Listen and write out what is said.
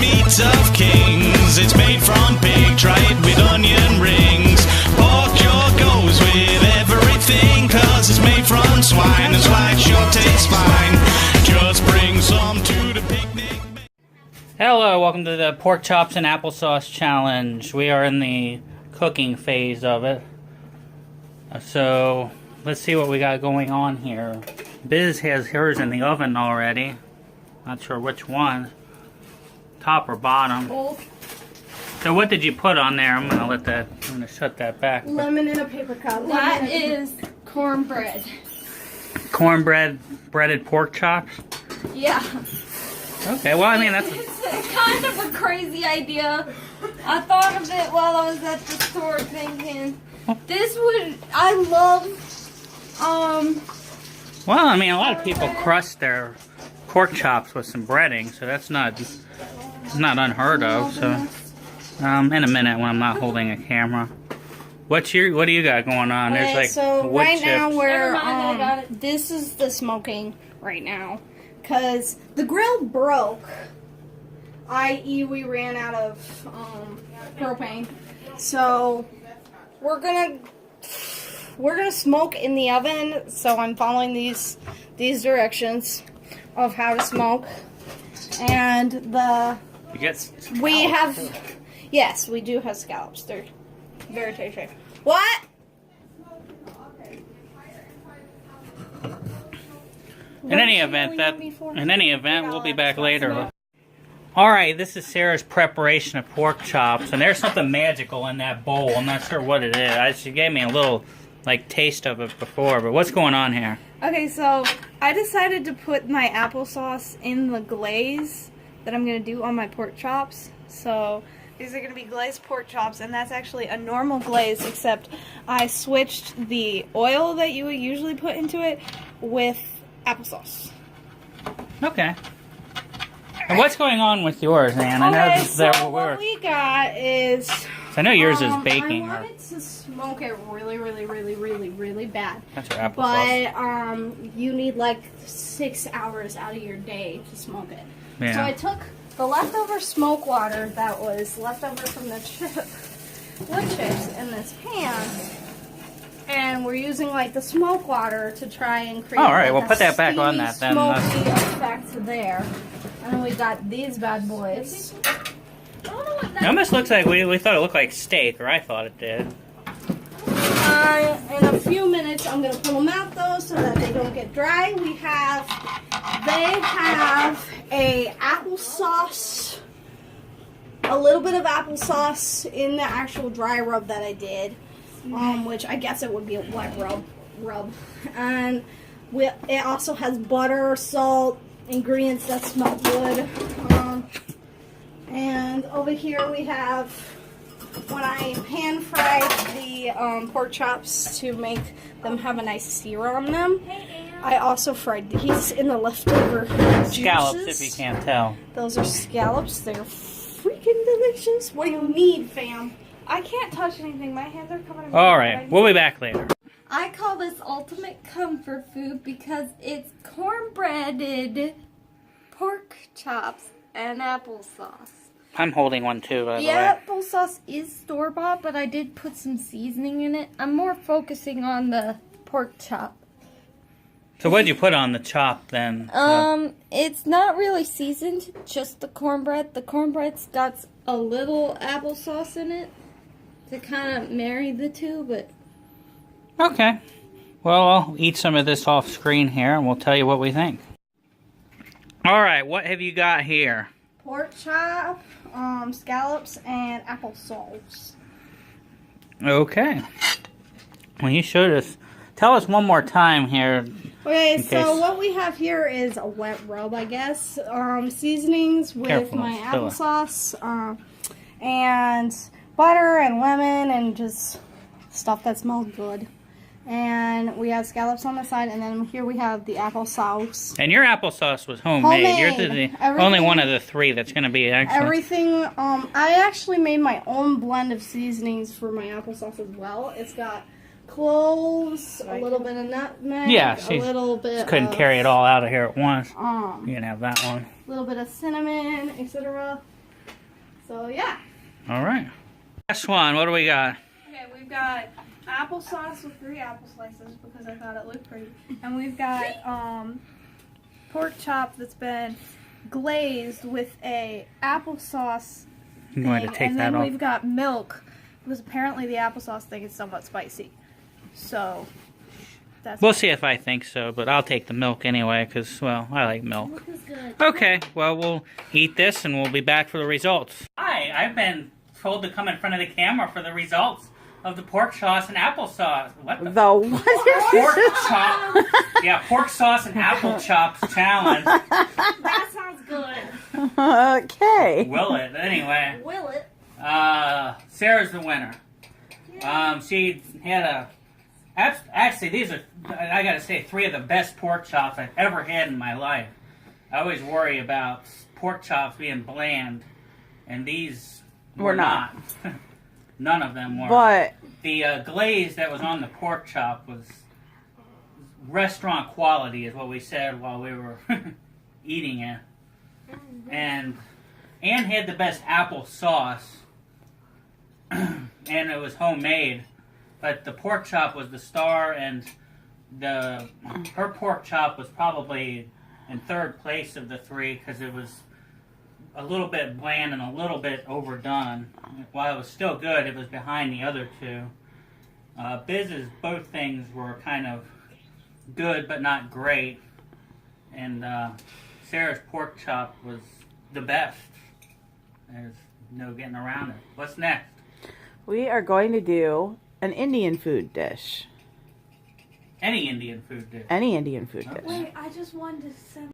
meat of kings. It's made from pig, try it with onion rings. Pork sure goes with everything, cause it's made from swine. That's why it sure tastes fine. Just bring some to the picnic. Hello, welcome to the Pork Chops and Applesauce Challenge. We are in the cooking phase of it. So, let's see what we got going on here. Biz has hers in the oven already. Not sure which one. Top or bottom. Both. So what did you put on there? I'm gonna shut that back. Lemon in a paper cup. That is cornbread. Cornbread, breaded pork chops? Yeah. Okay, well I mean that's... It's kind of a crazy idea. I thought of it while I was at the store thinking, I love, Well, I mean a lot of people crust their pork chops with some breading, so that's not unheard of. So, in a minute when I'm not holding a camera. What do you got going on? Okay, There's like so wood right chips. now we're this is the smoking right now, cause the grill broke. I.e., we ran out of propane, so we're gonna smoke in the oven. So I'm following these directions of how to smoke, and yes, we do have scallops. They're very tasty. What? In any event, we'll be back later. Alright, this is Sarah's preparation of pork chops, and there's something magical in that bowl. I'm not sure what it is. She gave me a little, taste of it before, but what's going on here? Okay, so I decided to put my applesauce in the glaze that I'm going to do on my pork chops. So these are going to be glazed pork chops, and that's actually a normal glaze, except I switched the oil that you would usually put into it with applesauce. Okay. And what's going on with yours, Ann? Okay, so what we got is... I know yours is baking. I wanted to smoke it really bad. That's your applesauce. But you need 6 hours out of your day to smoke it. Yeah. So I took the leftover smoke water that was left over from the wood chips in this pan, and we're using the smoke water to try and create. All right, we'll put that back on that then. Smoky effect there. And then we got these bad boys. It almost looks like we thought it looked like steak, or I thought it did. In a few minutes, I'm going to pull them out though so that they don't get dry. They have a applesauce, a little bit of applesauce in the actual dry rub that I did, which I guess it would be a wet rub. And it also has butter, salt, ingredients that smell good. And over here we have, when I pan fried the pork chops to make them have a nice sear on them, I also fried these in the leftover Scallops, juices. if you can't tell. Those are scallops. They're freaking delicious. What do you need, fam? I can't touch anything. My hands are covered in All right, we'll be back later. I call this ultimate comfort food because it's cornbreaded pork chops and applesauce. I'm holding one too, by the The way. applesauce is store-bought, but I did put some seasoning in it. I'm more focusing on the pork chop. So what did you put on the chop then? It's not really seasoned, just the cornbread. The cornbread's got a little applesauce in it to kind of marry the two, but... Okay. Well, I'll eat some of this off screen here, and we'll tell you what we think. Alright, what have you got here? Pork chop, scallops, and applesauce. Okay. Well, you showed us. Tell us one more time here. Okay, so what we have here is a wet rub, I guess. Seasonings with my applesauce, and butter and lemon and just stuff that smells good. And we have scallops on the side, and then here we have the applesauce. And your applesauce was homemade. You're the only one of the three that's going to be actually. Everything, I actually made my own blend of seasonings for my applesauce as well. It's got cloves, a little bit of nutmeg, a little bit couldn't carry it all out of here at once. You can have that one. A little bit of cinnamon, etc. So yeah. All right. Last one. What do we got? Okay, we've got applesauce with 3 apple slices because I thought it looked pretty, and we've got pork chop that's been glazed with a applesauce I'm going to thing, take and that then off. we've got milk because apparently the applesauce thing is somewhat spicy. So that's We'll see if I think so, but I'll take the milk anyway because, well, I like milk. Milk is good. Okay, well, we'll eat this and we'll be back for the results. Hi, I've been told to come in front of the camera for the results of the pork sauce and applesauce. What the? The what? Pork chop. Yeah, pork sauce and apple chops challenge. that sounds good. Okay. Will it? Anyway. Will it? Sarah's the winner. She had actually, these are, I gotta say, 3 of the best pork chops I've ever had in my life. I always worry about pork chops being bland, and these were not. None of them were. But The glaze that was on the pork chop was restaurant quality, is what we said while we were eating it. And Anne had the best apple sauce, and it was homemade. But the pork chop was the star, and her pork chop was probably in 3rd place of the 3 because it was a little bit bland and a little bit overdone. While it was still good, it was behind the other 2. Biz's, both things were kind of good but not great, and Sarah's pork chop was the best. There's no getting around it. What's next? we are going to do an Indian food dish. Any Indian food dish. Any Indian food dish. Wait, I just wanted to send